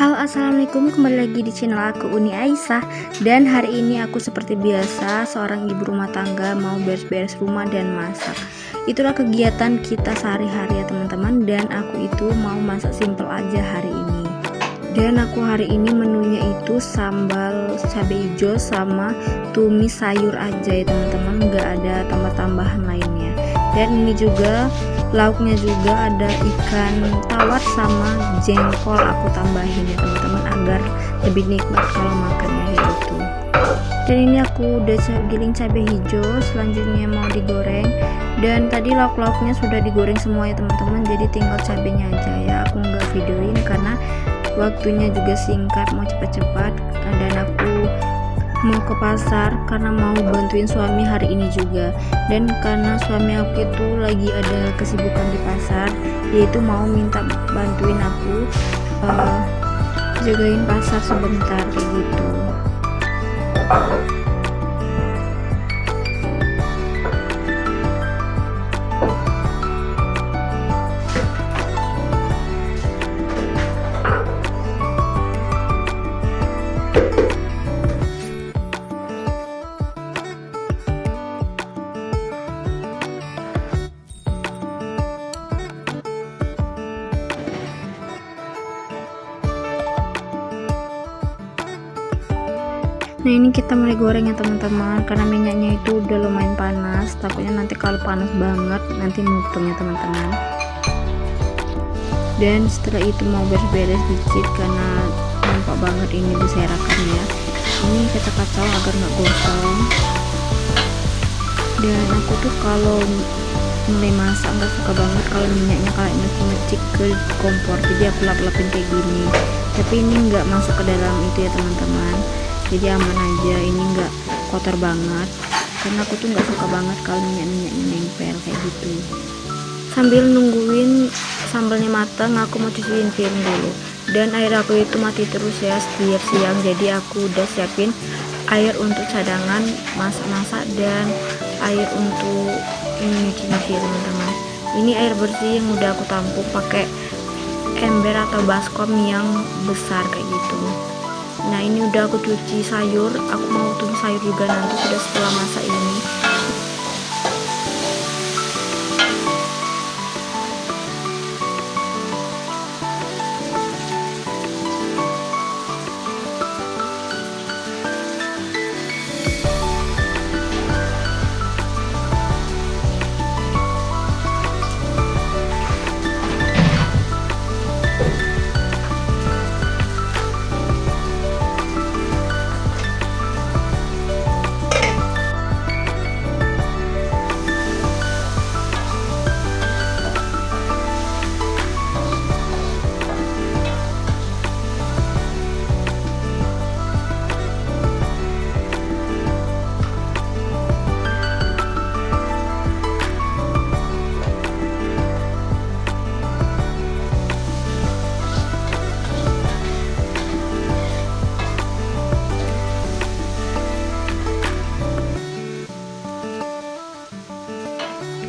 Halo, assalamualaikum, kembali lagi di channel aku, Uni Aisyah. Dan hari ini aku seperti biasa seorang ibu rumah tangga, mau beres-beres rumah dan masak. Itulah kegiatan kita sehari-hari ya teman-teman. Dan aku itu mau masak simple aja hari ini. Dan aku hari ini menunya itu sambal cabai hijau sama tumis sayur aja ya teman-teman, nggak ada tambah-tambahan lainnya. Dan ini juga lauknya juga ada ikan tawar sama jengkol aku tambahin ya teman-teman, agar lebih nikmat kalau makannya gitu. Dan ini aku udah giling cabai hijau, selanjutnya mau digoreng. Dan tadi lauk-lauknya sudah digoreng semua ya teman-teman, jadi tinggal cabenya aja ya. Aku nggak videoin karena waktunya juga singkat, mau cepat-cepat. Dan aku mau ke pasar karena mau bantuin suami hari ini juga. Dan karena suami aku itu lagi ada kesibukan di pasar, yaitu mau minta bantuin aku jagain pasar sebentar kayak gitu. Nah, ini kita mulai goreng ya teman-teman, karena minyaknya itu udah lumayan panas, takutnya nanti kalau panas banget nanti mutung ya teman-teman. Dan setelah itu mau beres-beres dikit karena nampak banget ini berserakan ya. Ini kita kacau agar nggak gosong. Dan aku tuh kalau mulai masak nggak suka banget kalau minyaknya kayak mecik ke kompor, jadi aku lap-lapin kayak gini. Tapi ini nggak masuk ke dalam itu ya teman-teman, jadi aman aja, ini nggak kotor banget karena aku tuh nggak suka banget kalau minyak-minyaknya nempel kayak gitu. Sambil nungguin sambalnya matang, aku mau cuciin piring dulu. Dan air aku itu mati terus ya setiap siang, jadi aku udah siapin air untuk cadangan masak-masak dan air untuk ini nyuci-nyuci ya teman-teman. Ini air bersih yang udah aku tampung pakai ember atau baskom yang besar kayak gitu. Nah, ini udah aku cuci sayur, aku mau tumis sayur juga nanti sudah setelah masak ini.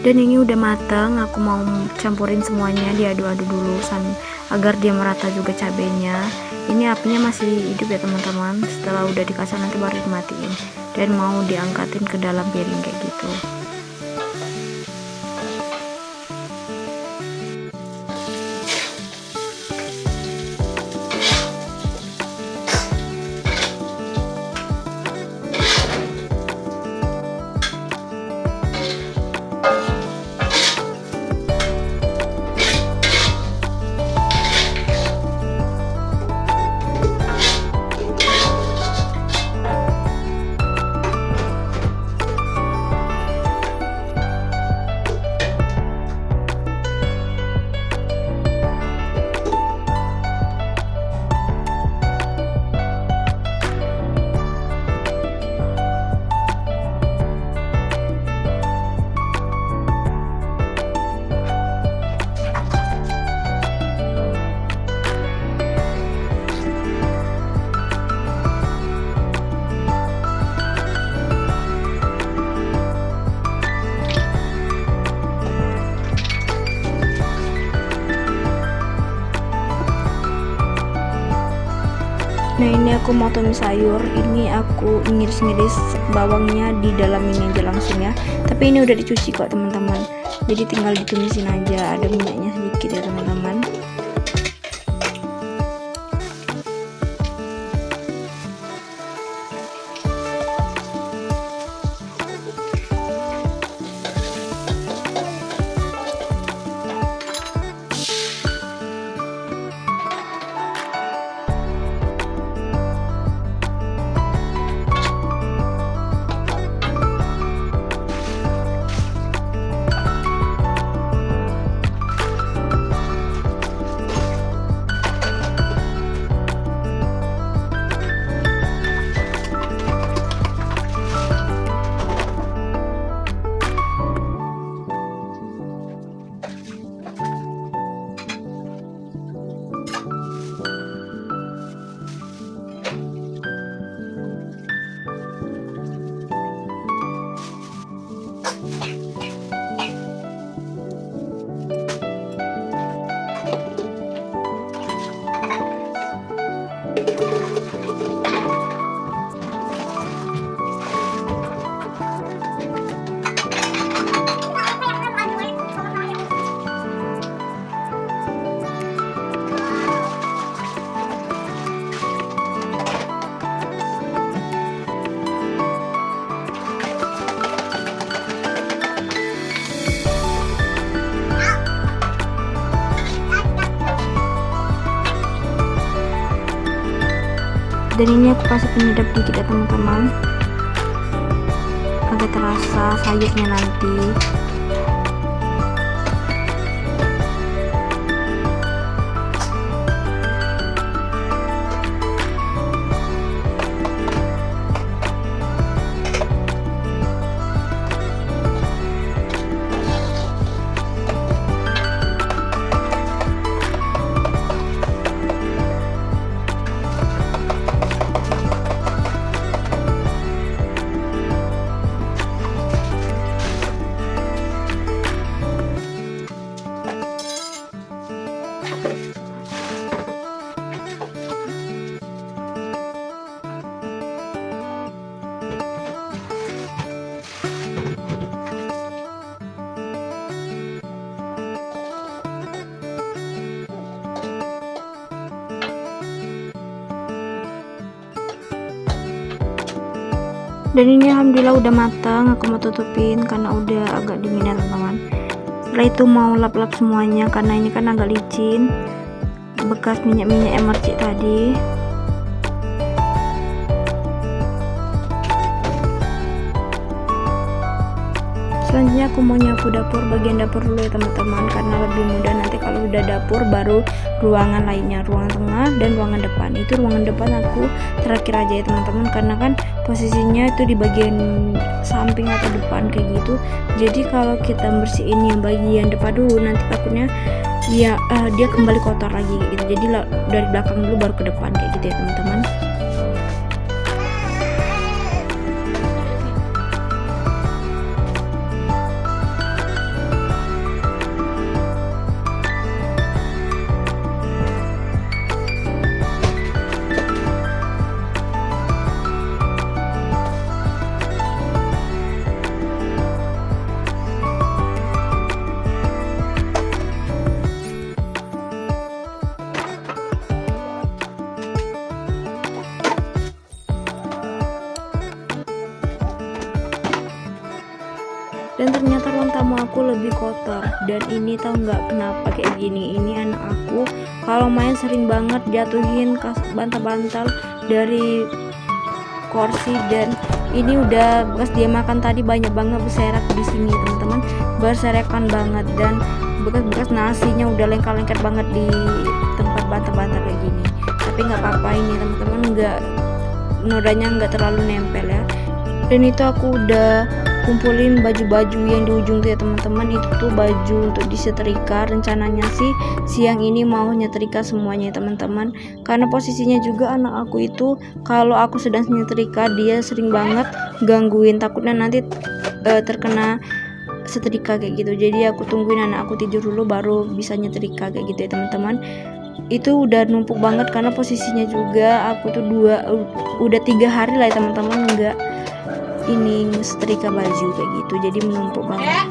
Dan ini udah matang, aku mau campurin semuanya, diaduk-aduk dulu agar dia merata juga cabenya. Ini apinya masih hidup ya teman-teman, setelah udah dikasih nanti baru dimatiin dan mau diangkatin ke dalam piring kayak gitu. Nah, ini aku mau tumis sayur. Ini aku ngiris-ngiris bawangnya di dalam ini aja langsung ya. Tapi ini udah dicuci kok teman-teman. Jadi tinggal ditumisin aja, ada minyaknya sedikit ya teman-teman. Dan ini aku kasih penyedap dikit ya teman-teman, agar terasa sayurnya nanti. Dan ini alhamdulillah udah matang. Aku mau tutupin karena udah agak dingin ya teman-teman. Setelah itu mau lap-lap semuanya karena ini kan agak licin bekas minyak-minyak yang mercik tadi. Selanjutnya aku mau nyapu dapur, bagian dapur dulu ya teman-teman, karena lebih mudah nanti kalau udah dapur baru ruangan lainnya, ruangan tengah dan ruangan depan. Itu ruangan depan aku terakhir aja ya teman-teman, karena kan posisinya itu di bagian samping atau depan kayak gitu. Jadi kalau kita bersihin yang bagian depan dulu nanti takutnya ya dia kembali kotor lagi gitu. Jadi dari belakang dulu baru ke depan kayak gitu ya teman-teman. Dan ternyata ruang tamu aku lebih kotor. Dan ini tahu nggak kenapa kayak gini? Ini anak aku kalau main sering banget jatuhin bantal-bantal dari kursi, dan ini udah bekas dia makan tadi banyak banget berserak di sini teman-teman, berserakan banget, dan bekas-bekas nasinya udah lengkar-lengkar banget di tempat bantal-bantal kayak gini. Tapi nggak apa-apa, ini teman-teman nggak, nodanya nggak terlalu nempel ya. Dan itu aku udah kumpulin baju-baju yang di ujung tuh ya teman-teman. Itu tuh baju untuk disetrika. Rencananya sih siang ini mau nyetrika semuanya ya teman-teman, karena posisinya juga anak aku itu kalau aku sedang nyetrika dia sering banget gangguin, takutnya nanti terkena setrika kayak gitu. Jadi aku tungguin anak aku tidur dulu baru bisa nyetrika kayak gitu ya teman-teman. itu udah numpuk banget karena posisinya juga aku tuh udah 3 hari lah ya teman-teman nggak ini setrika baju kayak gitu, jadi menumpuk banget.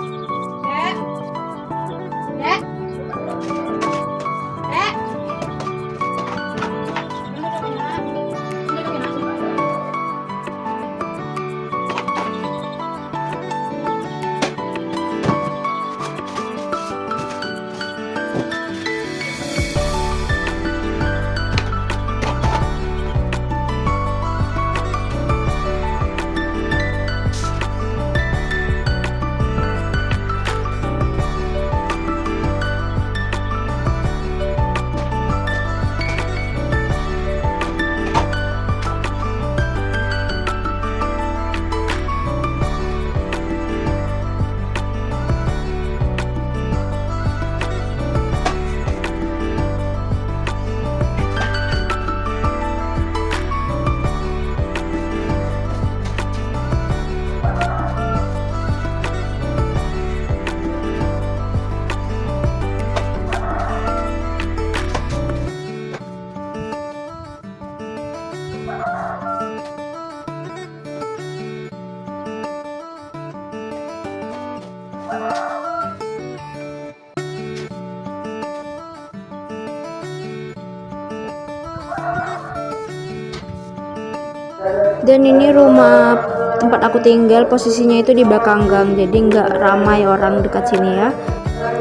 Dan ini rumah tempat aku tinggal, posisinya itu di belakang gang, jadi nggak ramai orang dekat sini ya.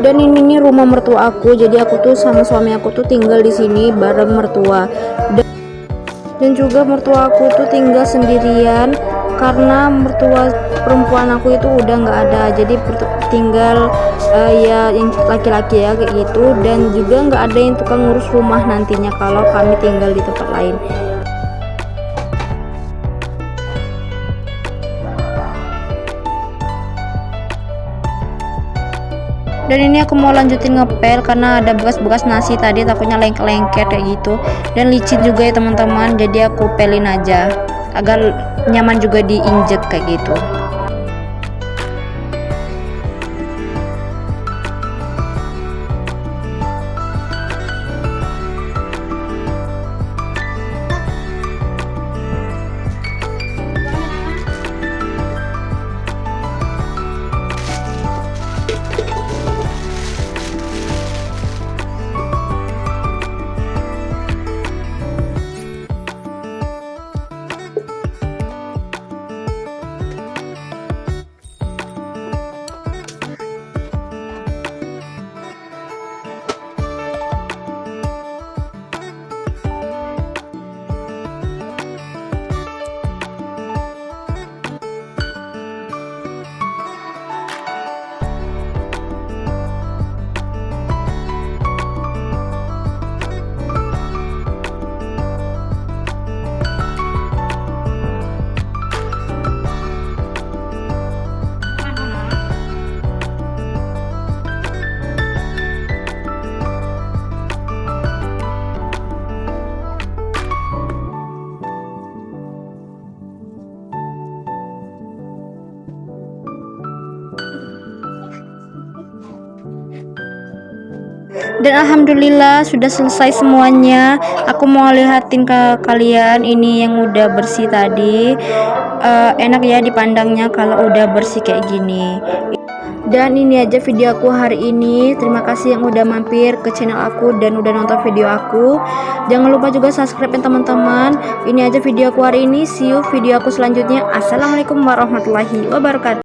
Dan ini nih rumah mertua aku, jadi aku tuh sama suami aku tuh tinggal di sini bareng mertua. Dan juga mertua aku tuh tinggal sendirian karena mertua perempuan aku itu udah nggak ada, jadi tinggal ya yang laki-laki ya kayak gitu. Dan juga nggak ada yang tukang ngurus rumah nantinya kalau kami tinggal di tempat lain. Dan ini aku mau lanjutin ngepel karena ada bekas-bekas nasi tadi, takutnya lengket-lengket kayak gitu, dan licin juga ya teman-teman, jadi aku pelin aja agar nyaman juga diinjek kayak gitu. Dan alhamdulillah sudah selesai semuanya. Aku mau lihatin ke kalian ini yang udah bersih tadi. Enak ya dipandangnya kalau udah bersih kayak gini. Dan ini aja video aku hari ini. Terima kasih yang udah mampir ke channel aku dan udah nonton video aku. Jangan lupa juga subscribe ya teman-teman. Ini aja video aku hari ini. See you video aku selanjutnya. Assalamualaikum warahmatullahi wabarakatuh.